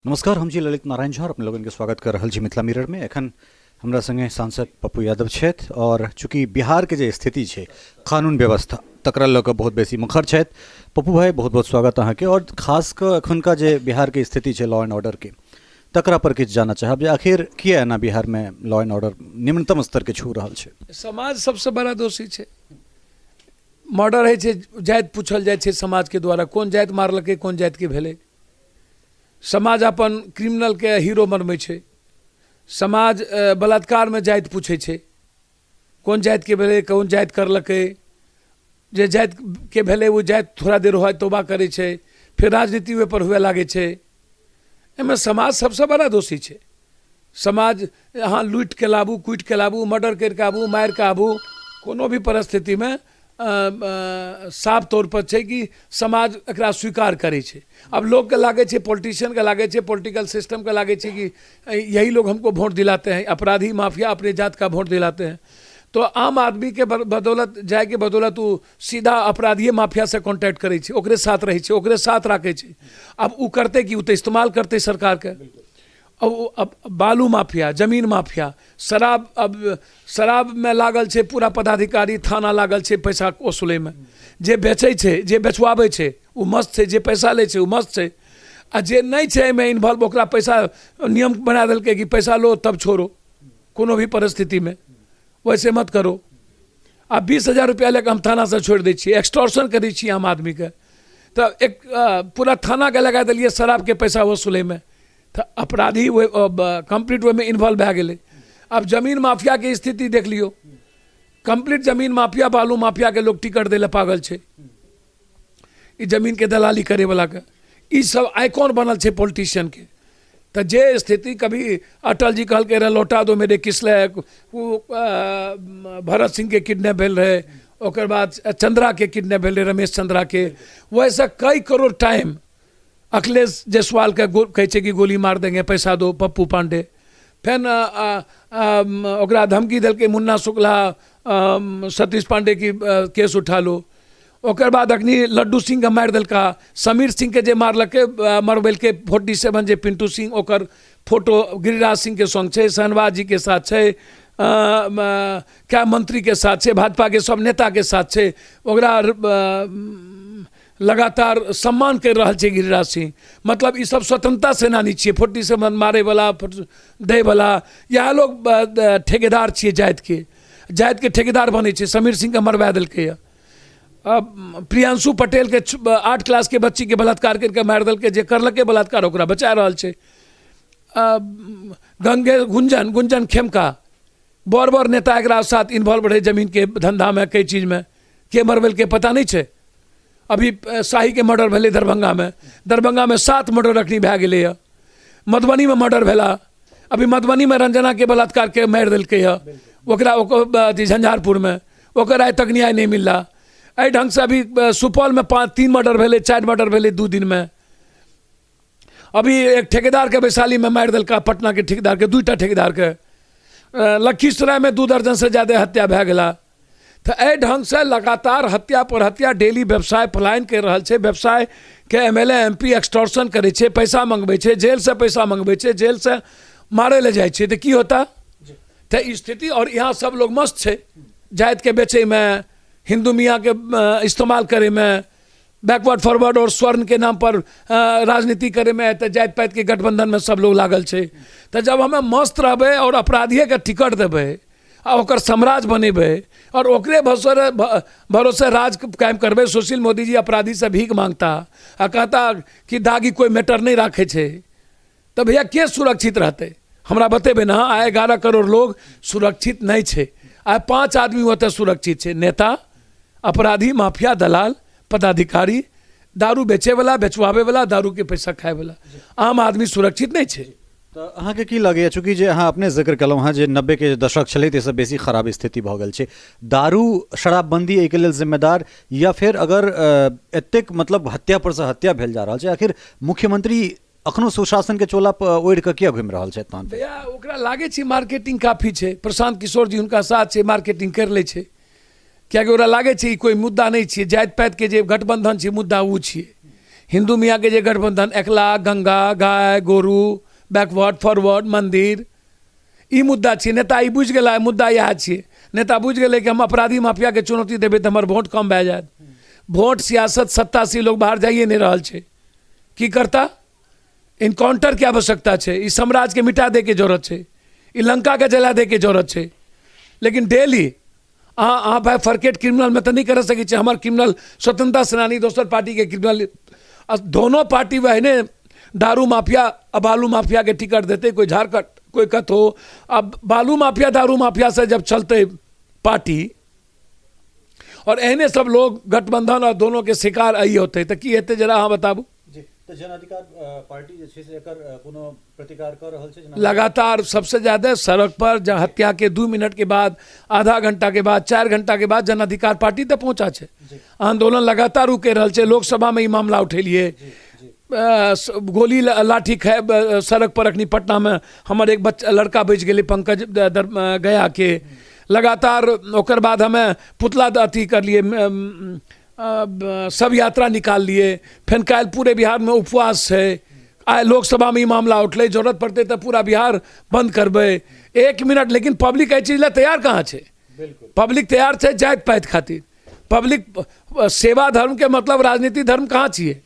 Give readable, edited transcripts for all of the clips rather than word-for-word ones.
नमस्कार, हम जी ललित नारायण झा अपने लोगन के स्वागत कर रहल छी मिथिला मिरर में। एखन हमरा संगे सांसद पप्पू यादव छथि और चूँकि बिहार के जे स्थिति है कानून व्यवस्था तकरा लऽ कऽ बहुत बेसी मुखर छथि। पप्पू भाई बहुत बहुत स्वागत अहाँके। और खास कऽ एखुनका जे बिहार के स्थिति है लॉ एंड ऑर्डर के तकरा पर किछु जानना चाहब जे आखिर किया एना बिहार में लॉ एंड ऑर्डर निम्नतम स्तर के छू रहल छै। समाज सबसे बड़ा दोषी है। मर्डर है जाति पूछल जाए छै समाज के द्वारा, कौन जाति मारलकै, कौन जाति के भेलै। समाज अपन क्रिमिनल के हीरो बनबै छै। समाज बलात्कार में जाति पूछे छै, कौन जाति के भेलै, कौन जाति करलकै। जे जाति के भेलै वो जाति थोड़ा देर हुआ तोबा करे छै, फिर राजनीति वे पर हुए लागे छै। एमे समाज सबसे बड़ा दोषी छै। समाज यहाँ लूट के लाबू, कूट के लाबू, मर्डर करके आबू, मार के आबू, कोनो भी परिस्थिति में साफ तौर पर छै कि समाज एकरा स्वीकार करे छै। अब लोग के लागे छै, पॉलिटिशियन के लागे छै, पॉलिटिकल सिस्टम के लागे छै कि यही लोग हमको वोट दिलाते हैं, अपराधी माफिया अपने जात का वोट दिलाते हैं। तो आम आदमी के बदौलत जाए के बदौलत वो सीधा अपराधी माफिया से कॉन्टैक्ट करे छै, ओकरे साथ रहे छै, ओकरे साथ राखे छै। अब वो करते कि वो तो इस्तेमाल करते सरकार के। अब बालू माफिया, जमीन माफिया, शराब, अब शराब में लागल छै पूरा पदाधिकारी थाना लागल छै पैसा वसूले में। जे बेचे छै, जे बेचवाबे छै वो मस्त छै, जे पैसा ले छै वो मस्त छै। आ जे नहीं छै में इन्वॉल्व, ओकरा पैसा नियम बना देलकै कि पैसा लो तब छोड़ो, कोनो भी परिस्थिति में वैसे मत करो। अब 20,000 रुपया लेकर हम थाना से छोड़ दै छियै, एक्सटॉर्शन करै छियै आम आदमी के। तो एक पूरा थाना के लगा दिलिए शराब के पैसा वसूले में। तो अपराधी वो कंप्लीट वे में इन्वॉल्व भै गेलै। अब जमीन माफिया के स्थिति देख लियो, कंप्लीट जमीन माफिया, बालू माफिया के लोग टिकट दे पागल छै। ई जमीन के दलाली करे वाला के ई सब आइकॉन बनल छै पॉलिटिशियन के। तो जे स्थिति कभी अटल जी कहल के रहे लौटा दो मेरे किसले, वो भरत सिंह के किडनैप भेल रहे, ओकर बाद चंद्रा के किडनैप भेल रहे, रमेश चंद्रा के। वैसा कई करोड़ टाइम अखिलेश जायसवाल के कहे छै कि गोली मार देंगे, पैसा दो, पप्पू पांडे। फिर ओकरा धमकी दिल के मुन्ना शुक्ला, सतीश पांडे की केस उठा लो। ओकर बाद अखनी लड्डू सिंह के मार दिलका, समीर सिंह के जे मारलके मरबेल के 47 जे पिंटू सिंह, ओकर फोटो गिरिराज सिंह के संग छै, शहनवाज जी के साथ छै, क्या मंत्री के साथ छै, भाजपा के सब नेता के साथ छै। ओकरा लगातार सम्मान कर रहा है गिरिराज सिंह। मतलब ये सब स्वतंत्रता सेनानी छे, 47 मारे वाला, दे वाला। यहाँ लोग ठेकेदार छे, जाति के ठेकेदार बने छे। समीर सिंह के मरवा दिलके। अब प्रियांशु पटेल के 8 क्लास के बच्ची के बलात्कार करके मार दिलके, जे करलके बलात्कार ओकरा बचा रहल छे। गंगे गुंजन खेमका बड़ बड़ नेता एकरा साथ इन्वॉल्व रहे जमीन के धंधा में, कई चीज में। के मरबेल के पता नहीं छे। अभी शाही के मर्डर भेले दरभंगा में 7 मर्डर अखनी भै गेलै। मधुबनी में मर्डर भेला। अभी मधुबनी में रंजना के बलात्कार के मार दिलकै। ओकरा झंझारपुर में ओकर आइ तक न्याय नहीं मिलला। एहि ढंग से अभी सुपौल में 3 मर्डर भेले, 4 मर्डर भेले 2 दिन में। अभी एक ठेकेदार के वैशाली में मार दिलका, पटना के ठेकेदार के, 2टा ठेकेदार के। लखीसराय में 2 दर्जन से ज्यादा हत्या भै गेला। तो एहि ढंग से लगातार हत्या पर हत्या, डेली व्यवसाय पलायन कर रहा है। व्यवसाय के एमएलए एमपी एक्सटॉर्शन करे छे, पैसा मंगबे छे, जेल से पैसा मंगबे छे, जेल से मारे ले जाए छे। तो की होता तो स्थिति। और यहाँ सब लोग मस्त छे, जाति के बेचे में, हिंदू मियाँ के इस्तेमाल करे में, बैकवर्ड फॉरवर्ड और स्वर्ण के नाम पर राजनीति करे में। तो जाति पाति के गठबंधन में सब लोग लागल छे। तो जब हमें मस्त रहबे और अपराधिये के टिकट देबे आ ओकर साम्राज्य बनेबे और ओकरे भरोसे राज कायम करबे। सुशील मोदी जी अपराधी से भीख मांगता आ कहता कि दागी कोई मैटर नहीं राखे छे। तो भैया के सुरक्षित रहते हमरा बतेबे ना। आ 11 करोड़ लोग सुरक्षित नहीं छे। आ 5 आदमी होते सुरक्षित छे, नेता, अपराधी, माफिया, दलाल, पदाधिकारी, दारू बेचे वाला, बेचवाबे वाला, दारू के पैसा खाए वाला। आम आदमी सुरक्षित नहीं छे। तो अहाँके की लगैए, चूँकि जे अहाँ अपने जिक्र केलहुँ हँ जे 90 के दशक छलै ताहिसँ बेसी खराब स्थिति भऽ गेल छै। दारू शराबबंदी एहिके लेल जिम्मेदार, या फिर अगर एतेक मतलब हत्या पर से हत्या भेल जा रहल छै, आखिर मुख्यमंत्री अखनो सुशासन के चोला पर ओढ़ि कऽ किया घुमि रहल छै? भैया ओकरा लागे छै मार्केटिंग काफी छै। प्रशांत किशोर जी हुनका साथ छै, मार्केटिंग कर ले छै। कियाकि ओकरा लागे छै कोई मुद्दा नहीं छै, जाति पाति के जे गठबंधन छै मुद्दा वो छियै। हिंदू मियाँ के जे गठबंधन एकला गंगा गाय गोरू बैकवर्ड फॉरवर्ड मंदिर ई मुद्दा छियै। नेता ई बुझि गेला मुद्दा इएह छियै। नेता बुझि गेलै कि हम अपराधी माफिया के चुनौती देबै तऽ हमर वोट कम भए जायत। वोट सियासत सत्ता से लोग बाहर जाइए नहीं रहल छै। की करता इनकाउंटर के आवश्यकता छै। ई साम्राज्य के मिटा दे के जरूरत छै। ई लंका के जला दे के जरूरत छै। लेकिन डेली अहाँ भाई फर्केट क्रिमिनल में तो नहीं कर सकै छै। हमर क्रिमिनल स्वतंत्रता सेनानी दोसर पार्टी के क्रिमिनल दोनों पार्टी वहने दारू माफिया अब बालू माफिया के टिकट देते कोई झारखंड कोई कत हो। अब बालू माफिया दारू माफिया से जब चलते पार्टी और एहने सब लोग गठबंधन और दोनों के शिकार आई होते तो की हेतै जरा अहाँ बताबू। जी तो जन अधिकार पार्टी जे छै से एकर कोनो प्रतिकार कर रहल छै। लगातार सबसे ज्यादा सड़क पर जहाँ हत्या के 2 मिनट के बाद आधा घंटा के बाद 4 घंटा के बाद जन अधिकार पार्टी तक पहुंचा छै। आंदोलन लगातार रुके रहल छै। लोकसभा में ई मामला उठेलिए। गोली लाठी सड़क पर अखनी पटना में हमर एक बच्चा लड़का बच गए पंकज गया के। लगातार ओकर बाद हमें पुतला अथी कर लिए सब यात्रा निकाल लिए। फिर काल पूरे बिहार में उपवास है। आए लोकसभा में ई मामला उठले जरूरत पड़ते तो पूरा बिहार बंद करबे 1 मिनट। लेकिन पब्लिक एहि चीज ला तैयार कहाँ छै। पब्लिक तैयार छै जाति पाति खातिर। पब्लिक सेवा धर्म के मतलब राजनीति धर्म कहाँ छिए।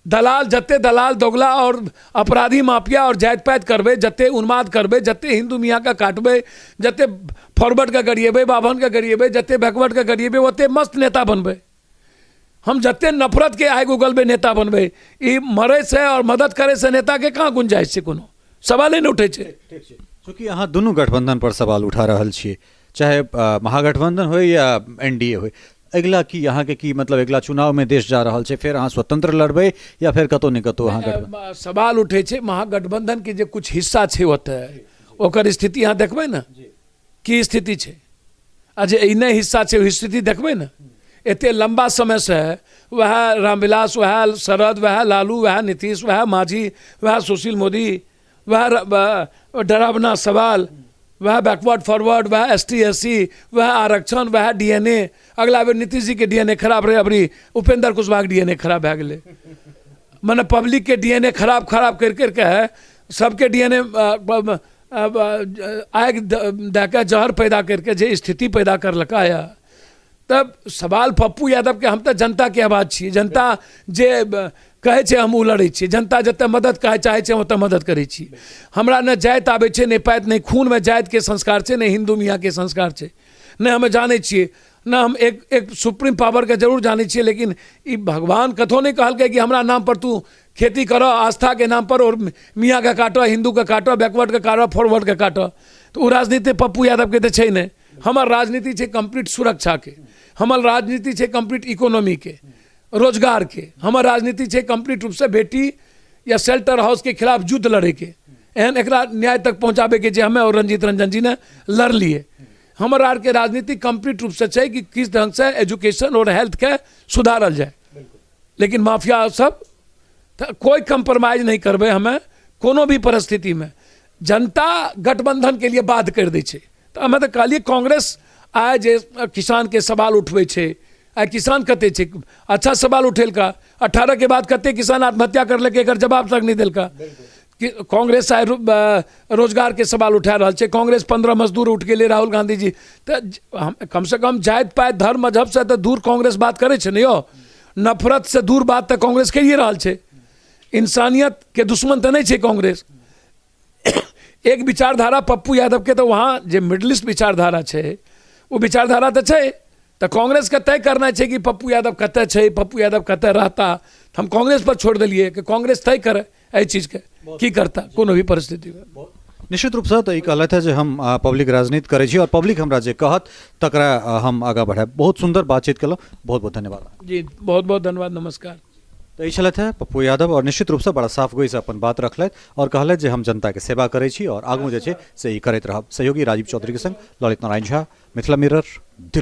दलाल जत्ते दलाल दोगला और अपराधी माफिया और जाति पाति करबे जत्ते उन्माद करबे जत्ते हिंदू मियाँ का काटबे जत्ते फॉरवर्ड का गरिएबे बाभन का गरिएबे जत्ते बैकवर्ड का गरिएबे ओते मस्त नेता बनबे। हम जत्ते नफरत के आग उगलबे नेता बनबे। ई मरे से और मदद करे से नेता के कहाँ गुंजाइश छै। कोनो सवाले नहीं उठे छै। चूँकि अहाँ दुनू गठबंधन पर सवाल उठा रहल छियै चाहे महागठबंधन हो या एनडीए हो। अगला की यहाँ के की मतलब अगला चुनाव में देश जा रहल छै फिर अहाँ स्वतंत्र लड़बै या फिर कतौ नहीं कतौ अहाँ सवाल उठे छै। महागठबंधन के जे कुछ हिस्सा छै ओतऽ ओकर स्थिति अहाँ देखबै ने की स्थिति छै। आ जे ई नहीं हिस्सा छै स्थिति देखबै ने। एते लंबा समय से वह रामविलास वह शरद वह लालू वह नीतीश वह मांझी वह सुशील मोदी वह डरावना सवाल वह बैकवर्ड फॉरवर्ड वह ST SC वह आरक्षण वह DNA। अगला बेर नीतीश जी के DNA खराब रहे अबरी उपेंद्र कुशवाहा के DNA खराब भए गेलै। मने पब्लिक के DNA खराब कर करके है सबके DNA आग दे के जहर पैदा करके जे स्थिति पैदा करलका है। तब सवाल पप्पू यादव के हम तो जनता के आवाज छियै। जनता जे कहे छै हम लड़े छियै। जनता जते मदद कहे चाहे छै ओते मदद करे छी। हमरा न जाति आबे छै नहीं पाति नहीं खून में जाति के संस्कार छै नहीं हिंदू मियाँ के संस्कार छै। नहीं हमें जाने छियै न हम एक सुप्रीम पावर के जरूर जाने छियै। लेकिन ई भगवान कथो नहीं कहलकै कि हमरा नाम पर तू खेती करो आस्था के नाम पर और मियाँ का काटो हिंदू का काटो बैकवर्ड का काटो फॉरवर्ड का काटो। तो वो राजनीति पप्पू यादव के तो छै नहीं। हमार राजनीति छै कंप्लीट सुरक्षा के। हमार राजनीति छै कंप्लीट इकोनॉमी के रोजगार के। हमार राजनीति छै कंप्लीट रूप से बेटी या शेल्टर हाउस के खिलाफ युद्ध लड़े के। एहन एकरा न्याय तक पहुंचाबे के जे हमें और रंजीत रंजन जी ने लड़ लिए। हमार आर के राजनीति कंप्लीट रूप से छै कि किस ढंग से एजुकेशन और हेल्थ के सुधारल जाए। लेकिन माफिया सब कोई कंप्रोमाइज नहीं करबे हमें कोनो भी परिस्थिति में। जनता गठबंधन के लिए बाध्य कर दै छै। तो हमें तो कहलिए कांग्रेस आए जे किसान के सवाल उठबै छै। आइ किसान कते छै अच्छा सवाल उठेलका। 18 के बाद कते किसान आत्महत्या करलकै एकर जवाब तक नहीं देलका। कांग्रेस आइ रोजगार के सवाल उठा रहल छै। कांग्रेस 15 मजदूर उठ गेलै राहुल गांधी जी। तो कम से कम जाति पाति धर्म मजहब से तो दूर कांग्रेस बात करे छै ने यो। नफरत से दूर बात तो कांग्रेस करिए रहल छै। इंसानियत के दुश्मन तो नहीं छै कांग्रेस। एक विचारधारा पप्पू यादव के तो वहाँ जे मिडल ईस्ट विचारधारा छै वो विचारधारा तो छै। तो कांग्रेस के तय करना है कि पप्पू यादव कते छै पप्पू यादव कते रहता। हम कांग्रेस पर छोड़ दिलिए कि कांग्रेस तय करे एहि चीज के की करता कोनो भी परिस्थिति में। निश्चित रूप से तो ई कहलथि जे हम पब्लिक राजनीति करै छी और पब्लिक हमरा जे कहत तकरा हम आगा बढ़ाए। बहुत सुंदर बातचीत केलहुँ। बहुत बहुत धन्यवाद जी। बहुत बहुत धन्यवाद नमस्कार। तो ई छलथि पप्पू यादव और निश्चित रूप से बड़ा साफ गोई से अपन बात रखलथि और कहलथि जे हम जनता के सेवा करै छी और आगू जे छै से ई करैत रहब। सहयोगी राजीव चौधरी के संग ललित नारायण झा, मिथिला मिरर, दिल्ली।